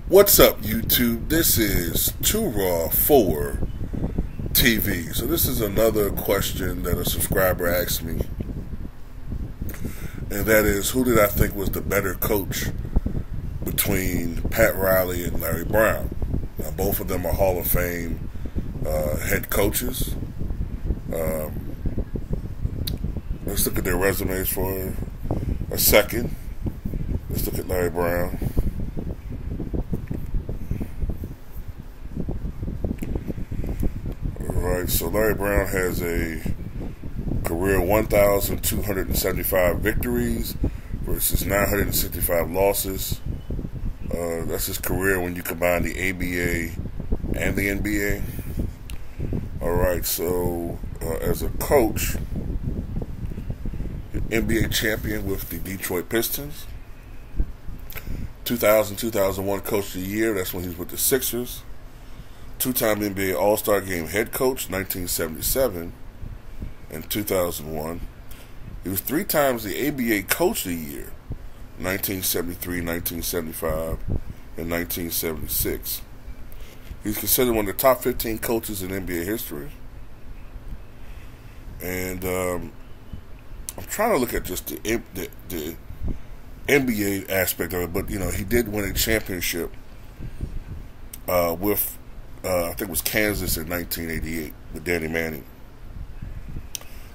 What's up, YouTube? This is Too Raw for TV. So this is another question that a subscriber asked me, and that is, who did I think was the better coach between Pat Riley and Larry Brown? Now, both of them are Hall of Fame head coaches. Let's look at their resumes for a second. Let's look at Larry Brown. Alright, so Larry Brown has a career 1,275 victories versus 965 losses. That's his career when you combine the ABA and the NBA. Alright, so as a coach, NBA champion with the Detroit Pistons. 2000-2001 Coach of the Year, that's when he was with the Sixers. Two-time NBA All-Star Game head coach, 1977 and 2001. He was three times the ABA Coach of the Year, 1973, 1975, and 1976. He's considered one of the top 15 coaches in NBA history. And I'm trying to look at just the NBA aspect of it, but he did win a championship with I think it was Kansas in 1988 with Danny Manning.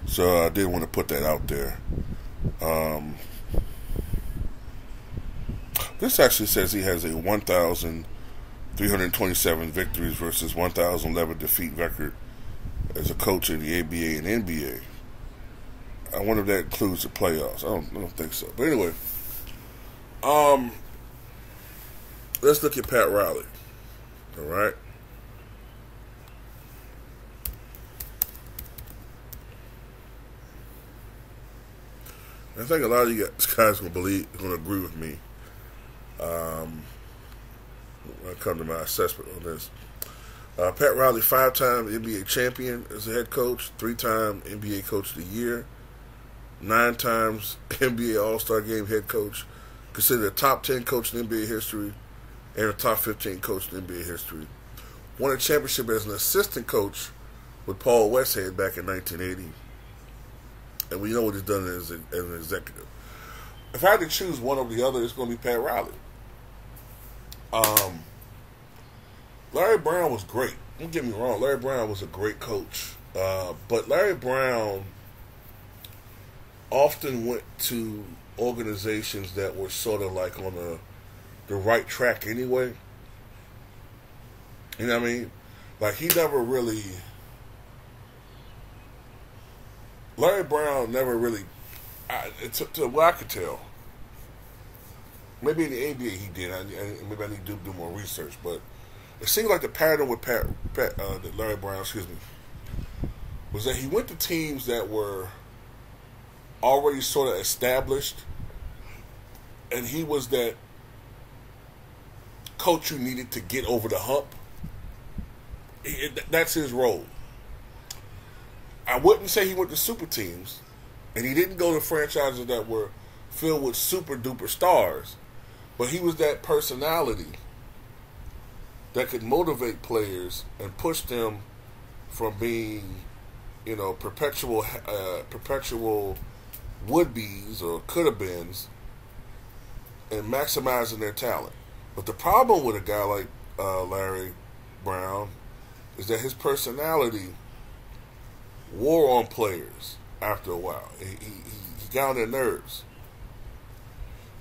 So I did want to put that out there. This actually says he has a 1,327 victories versus 1,011 defeat record as a coach in the ABA and NBA. I wonder if that includes the playoffs. I don't think so. But anyway, let's look at Pat Riley. All right. I think a lot of you guys going to agree with me when I come to my assessment on this. Pat Riley, 5-time NBA champion as a head coach, 3-time NBA Coach of the Year, 9 times NBA All-Star Game head coach, considered a top 10 coach in NBA history, and a top 15 coach in NBA history. Won a championship as an assistant coach with Paul Westhead back in 1980. And we know what he's done as an executive. If I had to choose one over the other, it's going to be Pat Riley. Larry Brown was great. Don't get me wrong. Larry Brown was a great coach. But Larry Brown often went to organizations that were sort of like on the right track anyway. You know what I mean? Like, he never really... Larry Brown never really, to what I could tell, maybe in the ABA he did, maybe I need to do more research, but it seemed like the pattern with Larry Brown, was that he went to teams that were already sort of established, and he was that coach you needed to get over the hump. That's his role. I wouldn't say he went to super teams, and he didn't go to franchises that were filled with super duper stars, but he was that personality that could motivate players and push them from being, perpetual would-be's or could-have-beens and maximizing their talent. But the problem with a guy like Larry Brown is that his personality wore on players after a while. He got on their nerves.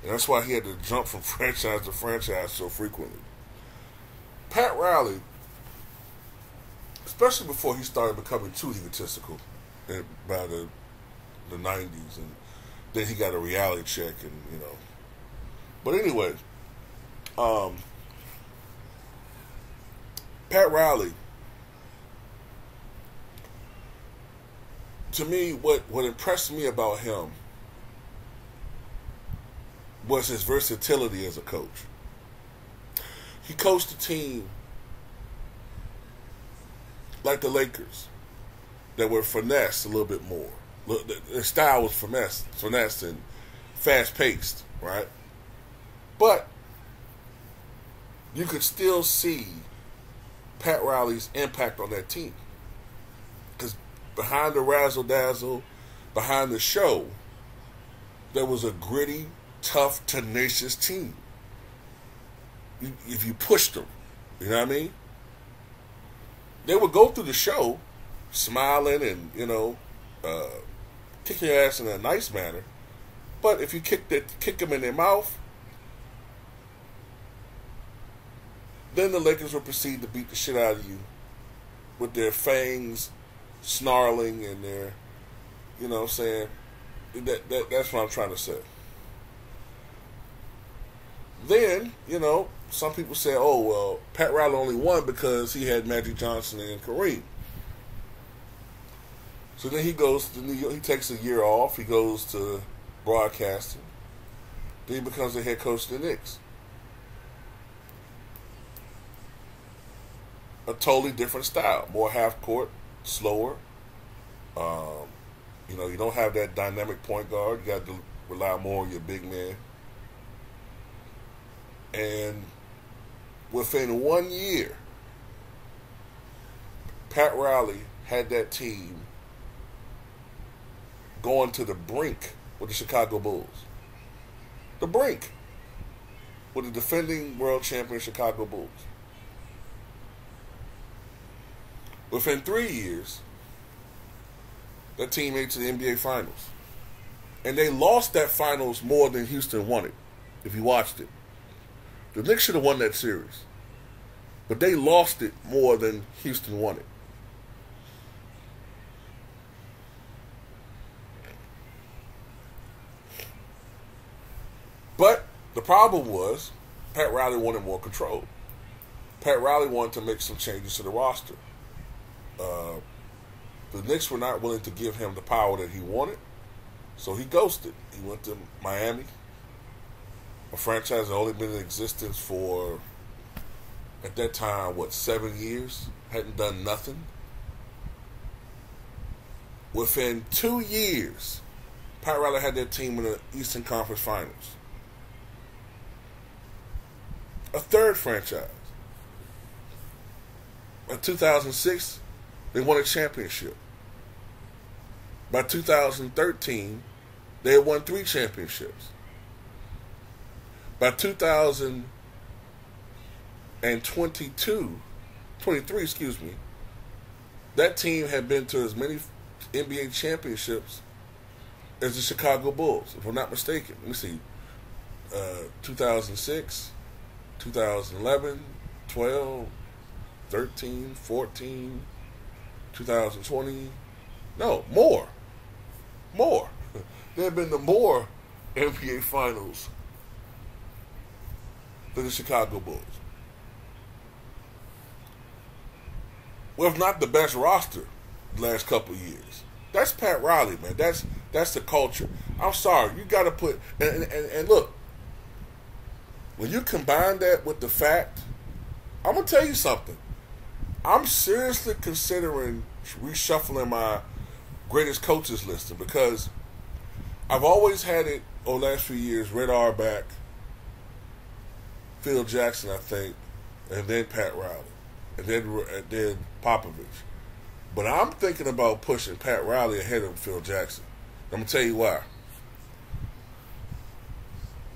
And that's why he had to jump from franchise to franchise so frequently. Pat Riley, especially before he started becoming too egotistical by the 90s, and then he got a reality check, and But anyway, Pat Riley, to me, what impressed me about him was his versatility as a coach. He coached a team like the Lakers that were finessed a little bit more. Their style was finessed and fast-paced, right? But you could still see Pat Riley's impact on that team. Because behind the razzle-dazzle, behind the show, there was a gritty, tough, tenacious team. If you pushed them, you know what I mean? They would go through the show smiling and, kick your ass in a nice manner. But if you kick them in their mouth, then the Lakers would proceed to beat the shit out of you with their fangs snarling and their, you know what I'm saying? That's what I'm trying to say. Then, some people say, oh, well, Pat Riley only won because he had Magic Johnson and Kareem. So then he goes to New York. He takes a year off. He goes to broadcasting. Then he becomes the head coach of the Knicks. A totally different style. More half court, slower. You don't have that dynamic point guard. You got to rely more on your big man. And within 1 year, Pat Riley had that team going to the brink with the Chicago Bulls. The brink with the defending world champion Chicago Bulls. Within 3 years, that team made it to the NBA Finals. And they lost that finals more than Houston won it, if you watched it. The Knicks should have won that series. But they lost it more than Houston won it. But the problem was, Pat Riley wanted more control. Pat Riley wanted to make some changes to the roster. The Knicks were not willing to give him the power that he wanted, so he ghosted. He went to Miami, a franchise that only been in existence for, at that time, 7 years? Hadn't done nothing. Within 2 years, Pat Riley had that team in the Eastern Conference Finals. A third franchise. In 2006, they won a championship. By 2013, they had won 3 championships. By 2023, that team had been to as many NBA championships as the Chicago Bulls, if I'm not mistaken. Let me see. 2006, 2011, 12, 13, 14, 2020. No, more. There have been more NBA Finals than the Chicago Bulls. Well, if not the best roster the last couple of years. That's Pat Riley, man. That's the culture. I'm sorry. You got to put... And look, when you combine that with the fact... I'm going to tell you something. I'm seriously considering reshuffling my greatest coaches list because I've always had it over the last few years, Red Auerbach, Phil Jackson, I think, and then Pat Riley, and then Popovich. But I'm thinking about pushing Pat Riley ahead of Phil Jackson. I'm going to tell you why.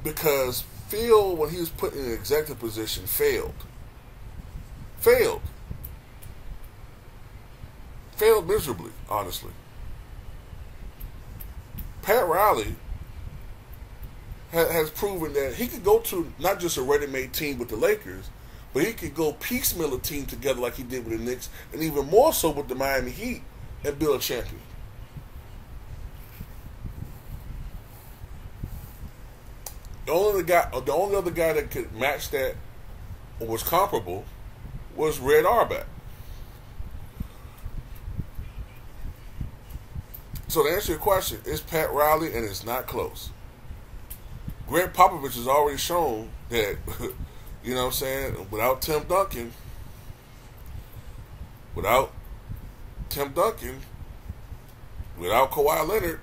Because Phil, when he was put in an executive position, failed. Failed miserably, honestly. Pat Riley has proven that he could go to not just a ready-made team with the Lakers, but he could go piecemeal a team together like he did with the Knicks, and even more so with the Miami Heat, and build a champion. The only other guy that could match that or was comparable was Red Auerbach. So to answer your question, it's Pat Riley, and it's not close. Greg Popovich has already shown that, you know what I'm saying, without Tim Duncan, without Kawhi Leonard,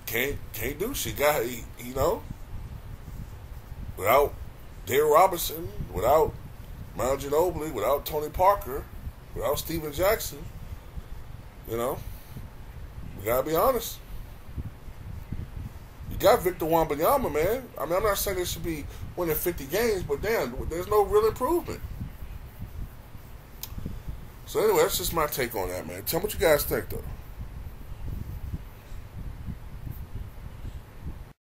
can't do shit. Without Dale Robinson, without Manu Ginobili, without Tony Parker, without Steven Jackson, you know, we gotta be honest. You got Victor Wembanyama, man. I mean, I'm not saying they should be winning 50 games, but damn, there's no real improvement. So anyway, that's just my take on that, man. Tell me what you guys think, though.